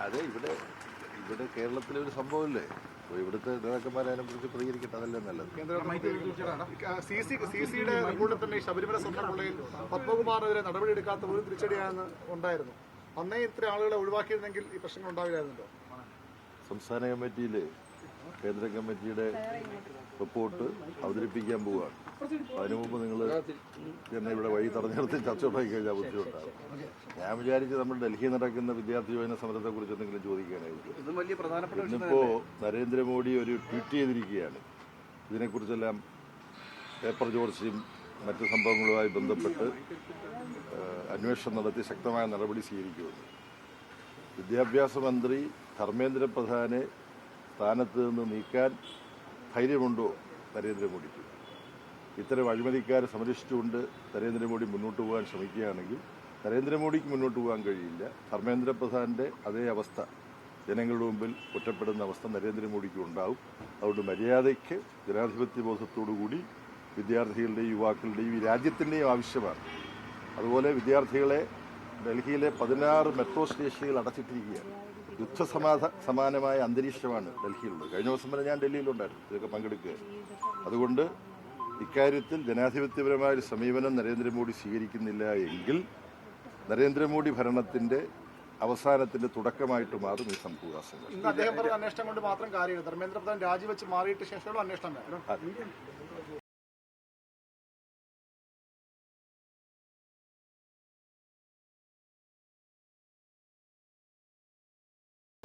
അതെ, ഇവിടെ കേരളത്തിലെ ഒരു സംഭവമല്ലേ, ഇവിടുത്തെ നേതാക്കന്മാരെ അതിനെക്കുറിച്ച് പ്രതികരിക്കട്ടെ, അതല്ലേ നല്ലത്. സിസിയുടെ റിപ്പോർട്ടിൽ തന്നെ ശബരിമല സ്വർണ്ണക്കൊള്ളയിൽ പത്മകുമാറിനെതിരെ നടപടിയെടുക്കാത്ത ഒരു തിരിച്ചടിയാണ് ഉണ്ടായിരുന്നു. അന്നേ ഇത്ര ആളുകളെ ഒഴിവാക്കിയിരുന്നെങ്കിൽ ഈ പ്രശ്നങ്ങൾ ഉണ്ടാവില്ലായിരുന്നല്ലോ. സംസ്ഥാന കമ്മിറ്റിയിൽ കേന്ദ്ര കമ്മിറ്റിയുടെ റിപ്പോർട്ട് അവതരിപ്പിക്കാൻ പോവുകയാണ്. അതിനു മുമ്പ് നിങ്ങൾ എന്നെ ഇവിടെ വഴി തടഞ്ഞു നിർത്തി ചർച്ച ഉണ്ടാക്കി കഴിഞ്ഞാൽ ബുദ്ധിമുട്ടാകും. ഞാൻ വിചാരിച്ച് നമ്മൾ ഡൽഹിയിൽ നടക്കുന്ന വിദ്യാർത്ഥി യുവജന സമരത്തെക്കുറിച്ച് എന്തെങ്കിലും ചോദിക്കാനായിരിക്കും. ഇന്നിപ്പോ നരേന്ദ്രമോദി ഒരു ട്വീറ്റ് ചെയ്തിരിക്കുകയാണ്. ഇതിനെക്കുറിച്ചെല്ലാം പേപ്പർ ചോർച്ചയും മറ്റ് സംഭവങ്ങളുമായി ബന്ധപ്പെട്ട് അന്വേഷണം നടത്തി ശക്തമായ നടപടി സ്വീകരിക്കുമെന്ന്. വിദ്യാഭ്യാസ മന്ത്രി ധർമ്മേന്ദ്ര പ്രധാനെ സ്ഥാനത്ത് നിന്ന് നീക്കാൻ ധൈര്യമുണ്ടോ നരേന്ദ്രമോദിക്ക്? ഇത്തരം അഴിമതിക്കാരെ സംരക്ഷിച്ചുകൊണ്ട് നരേന്ദ്രമോദി മുന്നോട്ട് പോകാൻ ശ്രമിക്കുകയാണെങ്കിൽ നരേന്ദ്രമോദിക്ക് മുന്നോട്ട് പോകാൻ കഴിയില്ല. ധർമ്മേന്ദ്ര പ്രധാന്റെ അതേ അവസ്ഥ, ജനങ്ങളുടെ മുമ്പിൽ ഒറ്റപ്പെടുന്ന അവസ്ഥ നരേന്ദ്രമോദിക്ക് ഉണ്ടാവും. അതുകൊണ്ട് മര്യാദയ്ക്ക് ജനാധിപത്യ ബോധത്തോടുകൂടി വിദ്യാർത്ഥികളുടെയും യുവാക്കളുടെയും ഈ രാജ്യത്തിൻ്റെയും ആവശ്യമാണ്. അതുപോലെ വിദ്യാർത്ഥികളെ ഡൽഹിയിലെ 16 മെട്രോ സ്റ്റേഷനുകൾ അടച്ചിട്ടിരിക്കുകയാണ്. സമാനമായ അന്തരീക്ഷമാണ് ഡൽഹിയിലുള്ളത്. കഴിഞ്ഞ ദിവസം വരെ ഞാൻ ഡൽഹിയിലുണ്ടായിരുന്നു, ഇതൊക്കെ പങ്കെടുക്കുക. അതുകൊണ്ട് ഇക്കാര്യത്തിൽ ജനാധിപത്യപരമായ ഒരു സമീപനം നരേന്ദ്രമോദി സ്വീകരിക്കുന്നില്ല എങ്കിൽ നരേന്ദ്രമോദി ഭരണത്തിന്റെ അവസാനത്തിന്റെ തുടക്കമായിട്ട് മാറും ഈ സംഭവവികാസങ്ങൾ. അദ്ദേഹം പറഞ്ഞ അന്വേഷണം കൊണ്ട് മാത്രം കാര്യമില്ല. ധർമ്മേന്ദ്ര പ്രധാൻ രാജിവെച്ച് മാറിയിട്ട് ശേഷമുള്ള അന്വേഷണം